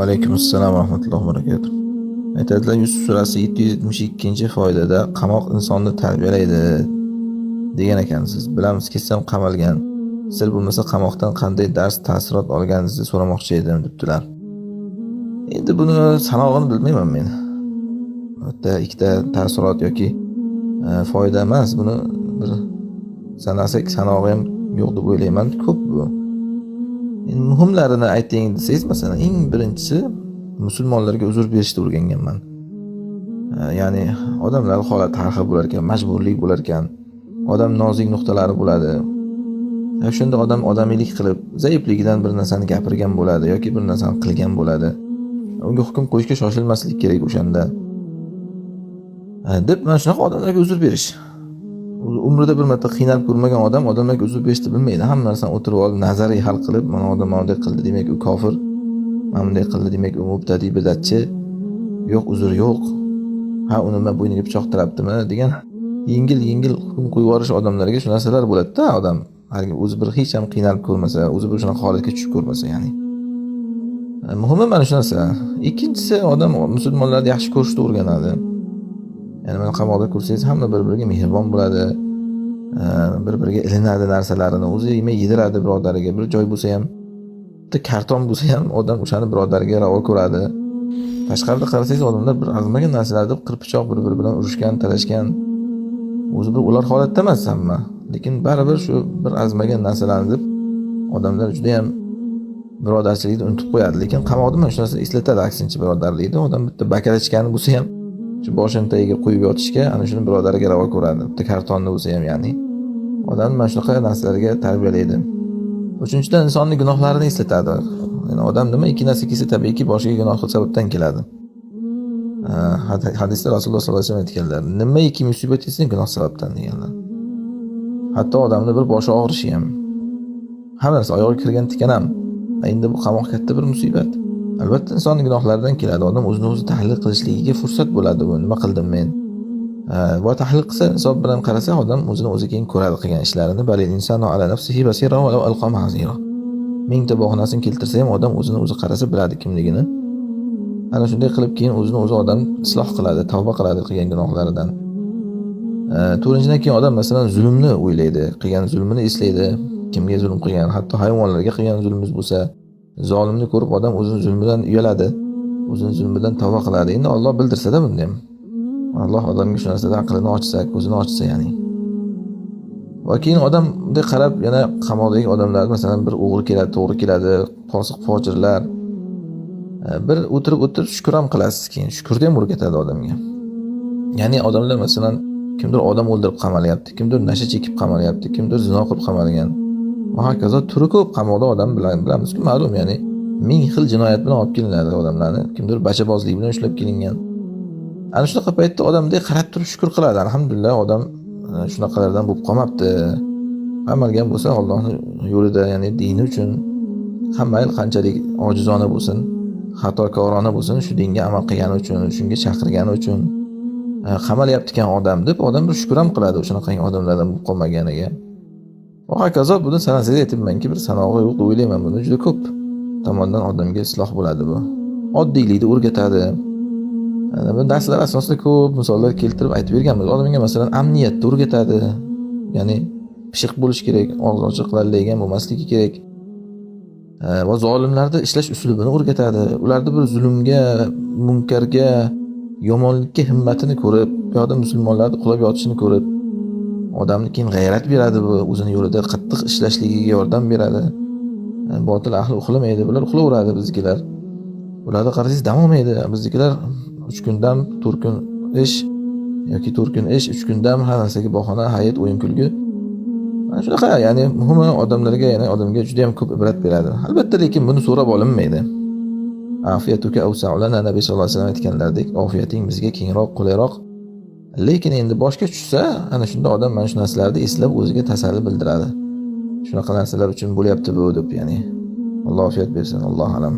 Alaykum assalom va rahmatullohi va barakatuh. Aytadilar Yusuf surasi 772-foydada qamoq insonni tarbiyalaydi degan ekansiz. Bilamizki siz ham qamalgan. Siz bo'lmasa qamoqdan qanday dars ta'sirot olganingizni so'ramoqchi edim debdilar. Endi buni sanog'ini bilmayman men. Bitta ikkita ta'sirot yoki foyda emas, buni bir sanasak sanog'i ham yo'q deb o'ylayman. Ko'p bu. Muhimlarini ayting desangiz, masalan, eng birinchisi musulmonlarga uzr berishni o'rganganman. Ya'ni odamlar holat har xil bo'lar ekan, majburlik bo'lar ekan, odam nozik nuqtalari bo'ladi. Shunda odam odamiylik qilib, zaifligidan bir narsani gapirgan bo'ladi yoki bir narsani qilgan bo'ladi. Unga hukm qo'yishga shoshilmaslik kerak o'shanda. Deb mana shunaqa odamlarga uzr berish. Umrida bir marta qiynalib ko'rmagan odam odamlarga uzr berishni bilmaydi. Hamma narsani o'tirib olib, nazariy hal qilib, mana odam bunday qildi, demak u kofir. Mana bunday qildi, demak u mubtadi bidatchi. Yo'q, uzr yo'q. Ha, uni men bo'yniga pichoq tirabdimi degan yengil hukm qo'yib yuborish odamlarga shu narsalar bo'ladi-da, odam haligi o'zi bir hech ham qiynalib ko'rmasa, o'zi bir shunaqa holatga tushib ko'rmasa, ya'ni. Muhimi mana shu narsa. Ikkinchisi, odam musulmonlarni yaxshi ko'rishni o'rganadi. Ya'ni mana qamoqda ko'rsangiz, hamma bir-biriga mehribon bo'ladi. Bir-biriga ilinadi narsalarini, o'zi yemay yediradi birodariga. Bir joy bo'lsa ham, bitta karton bo'lsa ham odam o'shani birodariga ravo ko'radi. Tashqarida qarasangiz, odamlar bir arzimagan narsalar deb qirpichoq bir-biri bilan urushgan, talashgan. O'zi bir ular holatda emas hamma, lekin baribir shu bir arzimagan narsalarni deb odamlar juda ham birodarchilikni unutib qo'yadi. Lekin qamoqda mana shu narsa eslatadi aksincha birodarlikni. Odam bitta bakalachkani bo'lsa ham shu boshini tagiga qo'yib yotishga, ana shuni birodariga ravo ko'radi. Bitta kartonni bo'lsa ham, ya'ni odam mana shunaqa narsalarga tarbiyalaydi. Uchinchidan, insonning gunohlarini eslatadi. Ya'ni odam nima ikki narsa kelsa, tabiiyki boshiga gunoh sababdan keladi. Hadisda Rasululloh sollallohu alayhi vasallam aytganlar, nimaiki musibat kelsa, gunoh sababdan deganlar. Hatto odamni bir boshi og'rishi ham, hamma narsa oyog'iga kirgan tikan ham. Endi bu qamoq katta bir musibat. Albatta insonning gunohlaridan keladi. Odam o'zini o'zi tahlil qilishligiga fursat bo'ladi bu. Nima qildim men? Va tahlil qilsa, hisob bilan qarasa, odam o'zini o'zi keyin ko'radi qilgan ishlarini. Balil insanu ala nafsihi basira va law alqa mahzira. Mingta bahonasini keltirsa ham odam o'zini o'zi qarasa biladi kimligini. Ana shunday qilib keyin o'zini o'zi odam isloh qiladi, tavba qiladi qilgan gunohlaridan. To'rtinchidan keyin odam masalan zulmni o'ylaydi, qilgan zulmini eslaydi, kimga zulm qilgan, hatto hayvonlarga qilgan zulmingiz bo'lsa, zolimni ko'rib odam o'zini zulmidan uyaladi, o'zini zulmidan tavba qiladi. Endi Alloh bildirsa-da buni ham. Alloh odamga shu narsada aqlini ochsa, ko'zini ochsa, ya'ni. Va keyin odam bunday qarab, yana qamoqdagi odamlar masalan bir o'g'ri keladi, to'g'ri keladi, fosiq fojirlar. Bir o'tirib shukr ham qilasiz keyin. Shukrni ham o'rgatadi odamga. Ya'ni odamlar masalan kimdir odam o'ldirib qamalyapti, kimdir nasha chekib qamalyapti, kimdir zino qilib qamalgan. Va hokazo turi ko'p qamoqda odam bilamizki, ma'lum, ya'ni ming xil jinoyat bilan olib kelinadi odamlarni. Kimdir bachabozlik bilan ushlab kelingan. Ana shunaqa paytda odam bunday qarab turib shukr qiladi. Alhamdulillah, odam shunaqalardan bo'lib qolmabdi. Qamalgan bo'lsa Allohning yo'lida, ya'ni dini uchun hamma qanchalik ojizona bo'lsin, xatokorona bo'lsin, shu dinga amal qilgani uchun, shunga chaqirgani uchun qamalyapti-kan odam deb odam bir shukr ham qiladi o'shanaqa odamlardan bo'lib qolmaganiga. Va hokazo buni sanasiga aytibmanki, bir sanog'i yo'q deb o'ylayman. Buni juda ko'p tomondan odamga isloh bo'ladi bu. Oddiylikni o'rgatadi. Bu darslar asosida ko'p misollar keltirib aytib berganmiz. Odamga masalan amniyatni o'rgatadi. Ya'ni pishiq bo'lish kerak, og'iz ochiq lallaygan bo'lmasligi kerak. Va zolimlarni ishlash usulini o'rgatadi. Ularni bir zulmga, munkarga, yomonlikka himmatini ko'rib, yo'da musulmonlarning qulab yotishini ko'rib, odamni keyin g'ayrat beradi, bu o'zini yo'lida qattiq ishlashligiga yordam beradi. Botil ahli uxlamaydi, bular uxlaveradi biznikilar. Ularda qarasangiz dam olmaydi. Biznikilar 3 kundan 4 kun ish yoki 4 kun ish, 3 kundan har narsaga bahona, hayit, o'yin kulgi. Mana shunaqa, ya'ni muhimi odamlarga, ya'ni odamga juda ham ko'p ibrat beradi. Albatta, lekin buni so'rab olinmaydi. Afiyatuka awsa'ulana, Nabiy sallallohu alayhi vasallam aytganlaridek, ofiyating bizga kengroq, qulayroq. Lekin endi boshga tushsa, ana shunda odam mana shu narsalarni eslab o'ziga tasalli bildiradi. Shunaqa narsalar uchun bo'lyapti bu deb, ya'ni. Alloh ofiyat bersin, Alloh alam.